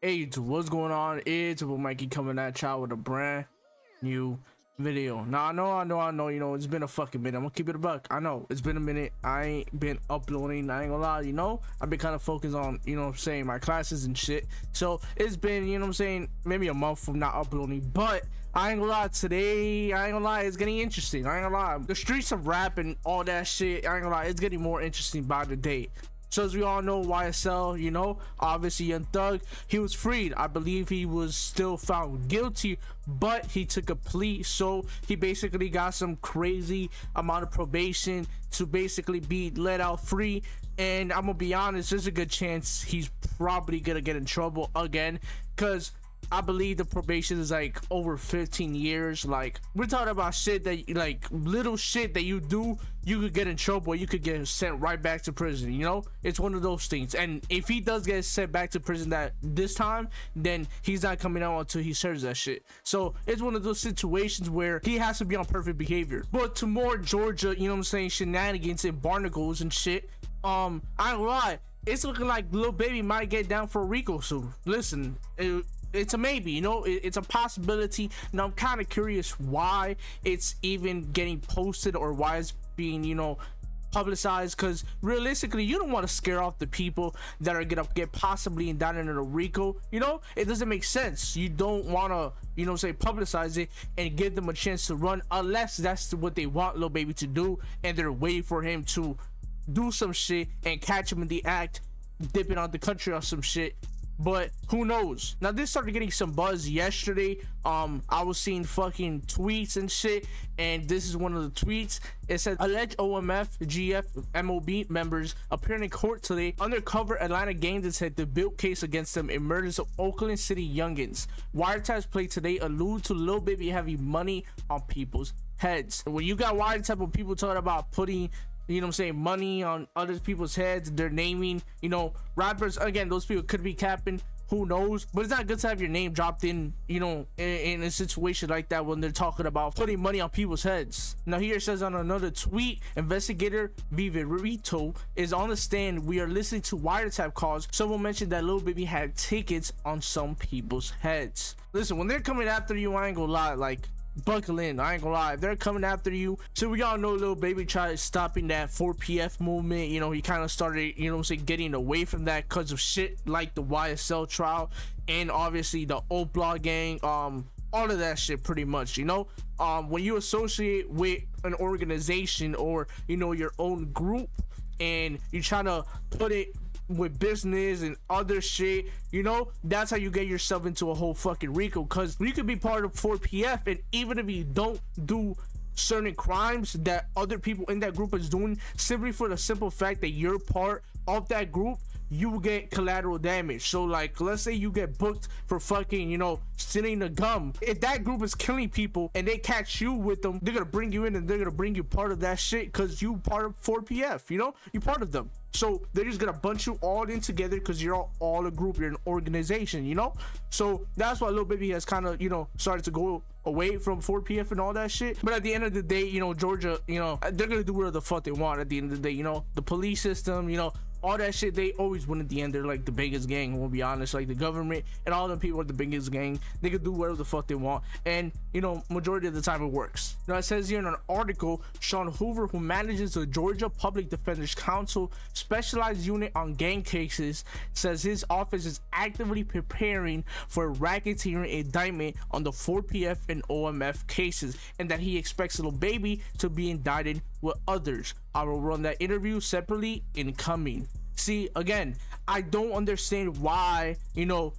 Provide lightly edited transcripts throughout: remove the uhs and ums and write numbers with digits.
Hey, what's going on? It's about Mikey coming at y'all with a brand new video. Now I know, you know, it's been a fucking minute. I'm gonna keep it a buck. I know it's been a minute. I ain't been uploading, I ain't gonna lie, you know. I've been kind of focused on, you know what I'm saying, my classes and shit. So it's been, you know what I'm saying, maybe a month from not uploading, but I ain't gonna lie, today, I ain't gonna lie, it's getting interesting. I ain't gonna lie, the streets of rap and all that shit, I ain't gonna lie, it's getting more interesting by the day. So as we all know, YSL, you know, obviously Young Thug, he was freed. I believe he was still found guilty, but he took a plea. So he basically got some crazy amount of probation to basically be let out free. And I'm gonna be honest, there's a good chance he's probably gonna get in trouble again, because I believe the probation is like over 15 years. Like, we're talking about shit that, like, little shit that you do, you could get in trouble, you could get sent right back to prison, you know. It's one of those things. And if he does get sent back to prison that this time, then he's not coming out until he serves that shit. So it's one of those situations where he has to be on perfect behavior. But to more Georgia, you know what I'm saying, shenanigans and barnacles and shit, I ain't gonna lie, it's looking like Lil Baby might get down for Rico soon. Listen, it's a maybe, you know, it's a possibility. Now I'm kind of curious why it's even getting posted or why it's being, you know, publicized, because realistically you don't want to scare off the people that are gonna get possibly indicted in a Rico. You know, it doesn't make sense. You don't want to, you know, say publicize it and give them a chance to run, unless that's what they want Lil Baby to do and they're waiting for him to do some shit and catch him in the act dipping out the country or some shit. But who knows? Now this started getting some buzz yesterday. I was seeing fucking tweets and shit, and this is one of the tweets. It said alleged OMF GF MOB members appearing in court today. Undercover Atlanta gang that said the built case against them in murders of Oakland City youngins. Wiretaps play today allude to Lil Baby having money on people's heads. When you got wiretap of people talking about putting, you know what I'm saying, money on other people's heads, they're naming, you know, rappers, again, those people could be capping, who knows, but it's not good to have your name dropped in, you know, in a situation like that when they're talking about putting money on people's heads. Now here it says on another tweet, investigator Viverito is on the stand. We are listening to wiretap calls. Someone mentioned that Lil Baby had tickets on some people's heads. Listen, when they're coming after you, I ain't gonna lie, like, buckle in. I ain't gonna lie, if they're coming after you. So we all know Lil Baby tried stopping that 4PF movement. You know, he kind of started, you know what I'm saying, getting away from that because of shit like the YSL trial and obviously the Oakland gang, all of that shit pretty much, you know. When you associate with an organization or, you know, your own group and you trying to put it with business and other shit, you know, that's how you get yourself into a whole fucking Rico, because you could be part of 4PF, and even if you don't do certain crimes that other people in that group is doing, simply for the simple fact that you're part of that group, you will get collateral damage. So like, let's say you get booked for fucking, you know, stealing the gum. If that group is killing people and they catch you with them, they're gonna bring you in and they're gonna bring you part of that shit because you part of 4PF, you know, you part of them. So they're just gonna bunch you all in together because you're all a group, you're an organization, you know. So that's why Lil Baby has kind of, you know, started to go away from 4PF and all that shit. But at the end of the day, you know, Georgia, you know, they're gonna do whatever the fuck they want at the end of the day, you know. The police system, you know, all that shit, they always win at the end. They're like the biggest gang, we'll be honest. Like the government and all them people are the biggest gang. They can do whatever the fuck they want, and you know, majority of the time it works. Now it says here in an article, Sean Hoover, who manages the Georgia Public Defenders Council specialized unit on gang cases, says his office is actively preparing for a racketeering indictment on the 4PF and OMF cases, and that he expects Lil Baby to be indicted with others. I will run that interview separately incoming. See, again, I don't understand why, you know,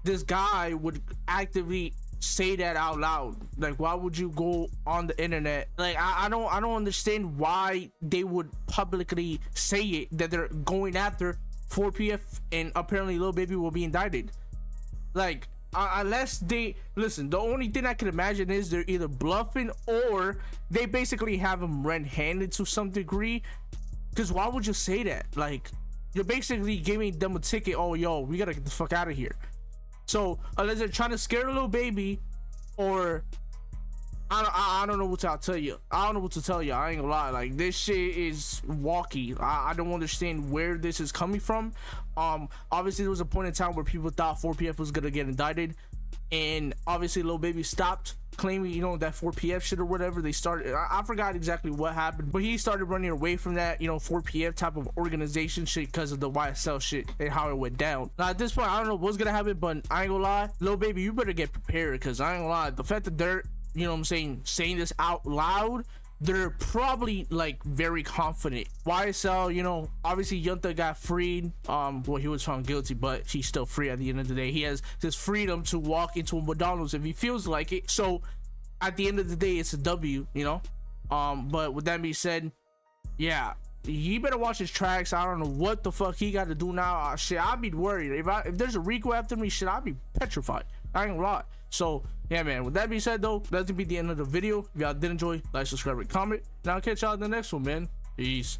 this guy would actively say that out loud. Like, why would you go on the internet? Like, I don't understand why they would publicly say it, that they're going after 4PF and apparently Lil Baby will be indicted. Like, unless they listen, the only thing I can imagine is they're either bluffing or they basically have him red-handed to some degree, because why would you say that? Like, you're basically giving them a ticket. Oh, yo, we gotta get the fuck out of here. So unless they're trying to scare Lil Baby, or I don't know what to tell you. I don't know what to tell you. I ain't gonna lie. Like, this shit is walkie. I don't understand where this is coming from. Obviously there was a point in time where people thought 4PF was gonna get indicted, and obviously Lil Baby stopped claiming, you know, that 4PF shit or whatever. They started, I forgot exactly what happened, but he started running away from that, you know, 4PF type of organization shit because of the YSL shit and how it went down. Now at this point, I don't know what's gonna happen, but I ain't gonna lie, Lil Baby, you better get prepared, because I ain't gonna lie, the fact that they're, you know what I'm saying this out loud, they're probably like very confident. YSL, you know, obviously Yunta got freed. Well, he was found guilty, but he's still free at the end of the day. He has this freedom to walk into a McDonald's if he feels like it. So at the end of the day, it's a W, you know. But with that being said, yeah, he better watch his tracks. I don't know what the fuck he got to do now. Shit, I'd be worried if there's a Rico after me. Shit, I'd be petrified. I ain't gonna lie. So yeah, man, with that being said though, that's gonna be the end of the video. If y'all did enjoy, like, subscribe, and comment, and I'll catch y'all in the next one, man. Peace.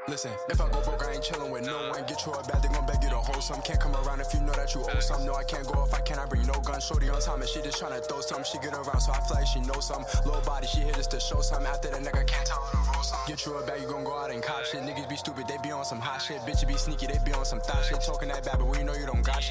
Listen, if I go broke, I ain't chillin' with no one. Get you a bad, they gon' beg you to hold some. Can't come around if you know that you owe some. No, I can't go if I can't, I bring no gun. Shorty on time and she just tryna throw some. She get around, so I feel like she knows some. Low body, she hit us to show some. After the nigga can't tell her to roll some. Get you a bag, you gon' go out and cop shit. Niggas be stupid, they be on some hot shit. Bitches be sneaky, they be on some thot shit. Talking that bad, but we know you don't got shit.